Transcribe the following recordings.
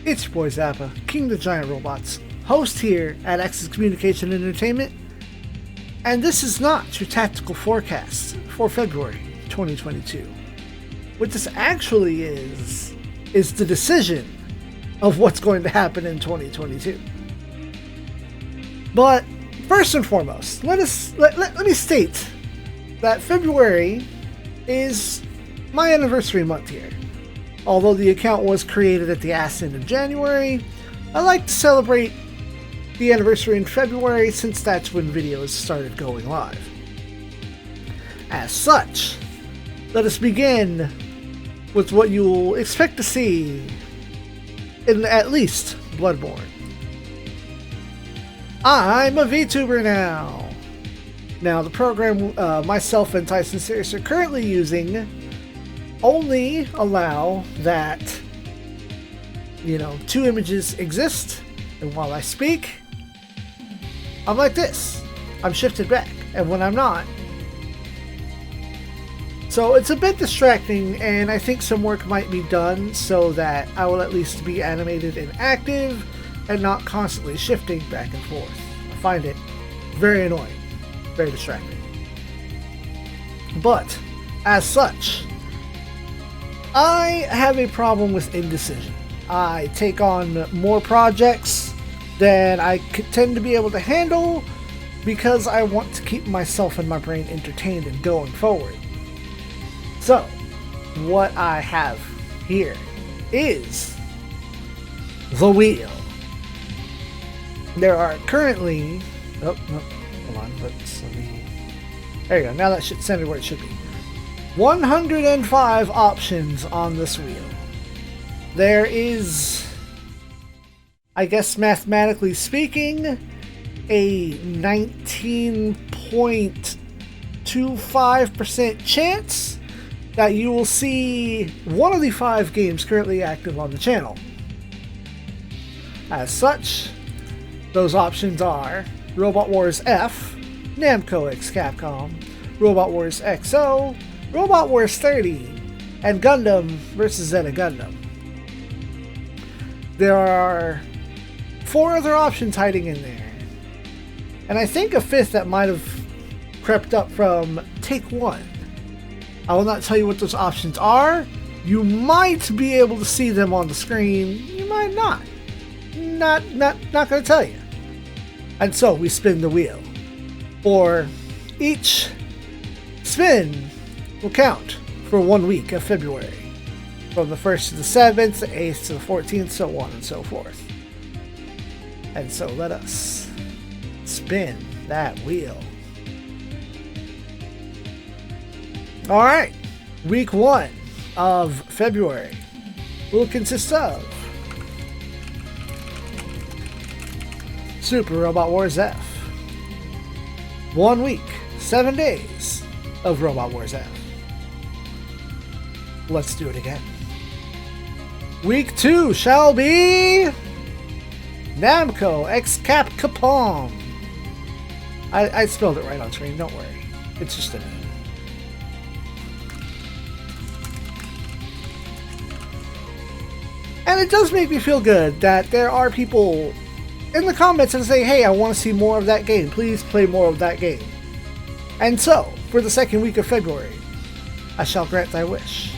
It's your boy Zappa, King of the Giant Robots, host here at Axis Communication Entertainment, and this is not your tactical forecast for February 2022. What this actually is the decision of what's going to happen in 2022. But first and foremost, let me state that February is my anniversary month here. Although the account was created at the ass end of January, I like to celebrate the anniversary in February since that's when videos started going live. As such, let us begin with what you'll expect to see in at least Bloodborne. I'm a VTuber now! Now, the program myself and Tyson Series are currently using only allow that, 2 images exist, and while I speak, I'm like this. I'm shifted back, and when I'm not. So it's a bit distracting, and I think some work might be done so that I will at least be animated and active, and not constantly shifting back and forth. I find it very annoying, very distracting. But, as such, I have a problem with indecision. I take on more projects than I tend to be able to handle because I want to keep myself and my brain entertained and going forward. So, what I have here is the wheel. There are currently... hold on, let me... There you go, now that shit's centered where it should be. 105 options on this wheel. There is, I guess mathematically speaking, a 19.25% chance that you will see one of the 5 games currently active on the channel. As such, those options are Robot Wars F, Namco x Capcom, Robot Wars XO, Robot Wars 30, and Gundam vs. Zeta Gundam. There are 4 other options hiding in there. And I think a 5th that might have crept up from Take 1. I will not tell you what those options are. You might be able to see them on the screen. You might not. Not going to tell you. And so we spin the wheel. For each spin will count for 1 week of February, from the 1st to the 7th, the 8th to the 14th, so on and so forth. And so let us spin that wheel. Alright, week 1 of February will consist of Super Robot Wars F. 1 week, 7 days of Robot Wars F. Let's do it again. Week 2 shall be Namco x Capcom. I spelled it right on screen, don't worry. It's just a name. And it does make me feel good that there are people in the comments that say, hey, I want to see more of that game. Please play more of that game. And so, for the 2nd week of February, I shall grant thy wish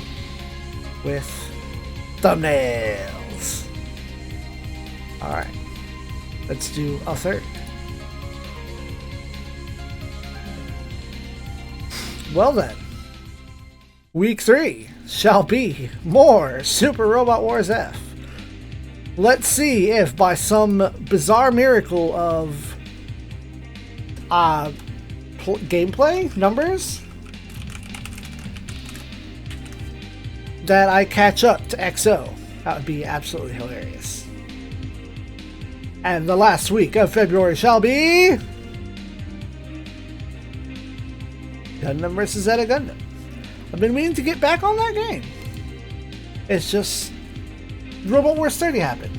with thumbnails. Alright, let's do a 3rd. Well then, week 3 shall be more Super Robot Wars F. Let's see if by some bizarre miracle of gameplay numbers that I catch up to XO. That would be absolutely hilarious. And the last week of February shall be Gundam vs. Zeta Gundam. I've been meaning to get back on that game. It's just Robot Wars 30 happened.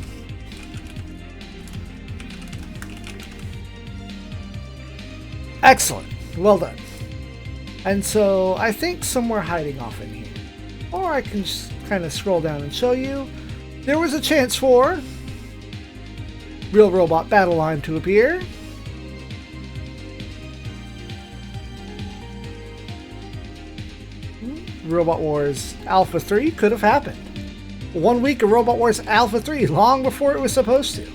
Excellent. Well done. And so I think somewhere hiding off in here, or I can just kind of scroll down and show you, there was a chance for Real Robot Battle Line to appear. Robot Wars Alpha 3 could have happened. 1 week of Robot Wars Alpha 3, long before it was supposed to.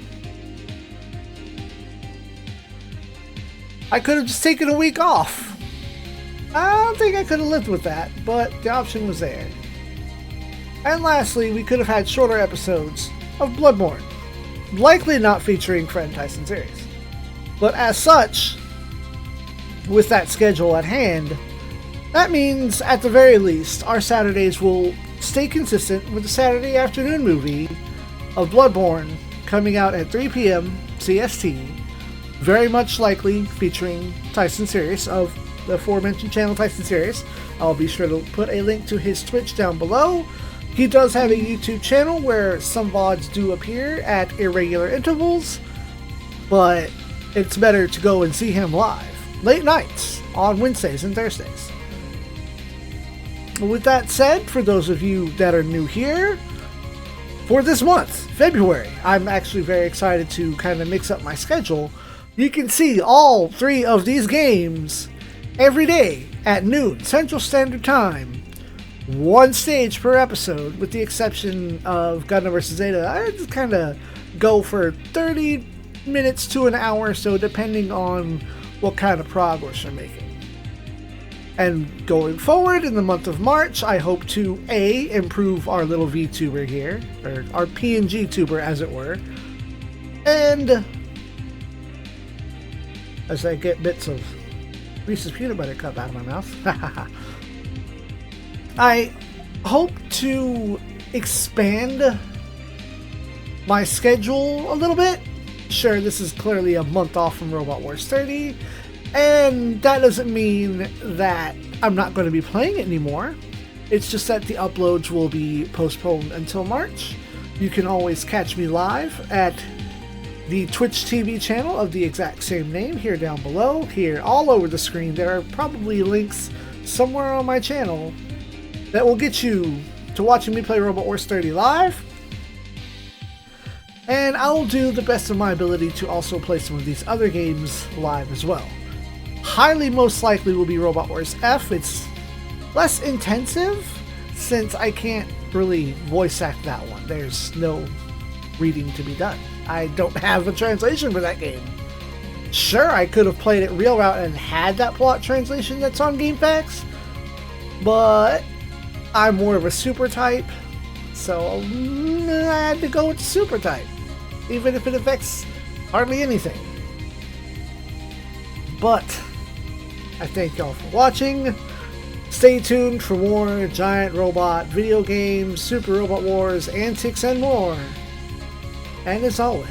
I could have just taken a week off. I don't think I could have lived with that, but the option was there. And lastly, we could have had shorter episodes of Bloodborne, likely not featuring Friend Tyson series. But as such, with that schedule at hand, that means, at the very least, our Saturdays will stay consistent with the Saturday afternoon movie of Bloodborne coming out at 3 p.m. CST, very much likely featuring Tyson Series of the aforementioned channel Tyson Series. I'll be sure to put a link to his Twitch down below. He does have a YouTube channel where some VODs do appear at irregular intervals, but it's better to go and see him live, late nights, on Wednesdays and Thursdays. With that said, for those of you that are new here, for this month, February, I'm actually very excited to kind of mix up my schedule. You can see all 3 of these games every day at noon Central Standard Time. 1 stage per episode, with the exception of Gundam vs. Zeta. I just kind of go for 30 minutes to an hour or so, depending on what kind of progress I'm making. And going forward in the month of March, I hope to A, improve our little VTuber here, or our PNG tuber as it were, and as I get bits of Reese's peanut butter cup out of my mouth, I hope to expand my schedule a little bit. Sure, this is clearly a month off from Robot Wars 30, and that doesn't mean that I'm not going to be playing it anymore. It's just that the uploads will be postponed until March. You can always catch me live at the Twitch TV channel of the exact same name here down below. Here, all over the screen, there are probably links somewhere on my channel that will get you to watching me play Robot Wars 30 live. And I'll do the best of my ability to also play some of these other games live as well. Highly most likely will be Robot Wars F. It's less intensive since I can't really voice act that one. There's no reading to be done. I don't have a translation for that game. Sure, I could have played it real route and had that plot translation that's on GameFAQs, but I'm more of a super type, so I had to go with the super type, even if it affects hardly anything. But I thank y'all for watching. Stay tuned for more giant robot video games, Super Robot Wars, antics, and more. And as always,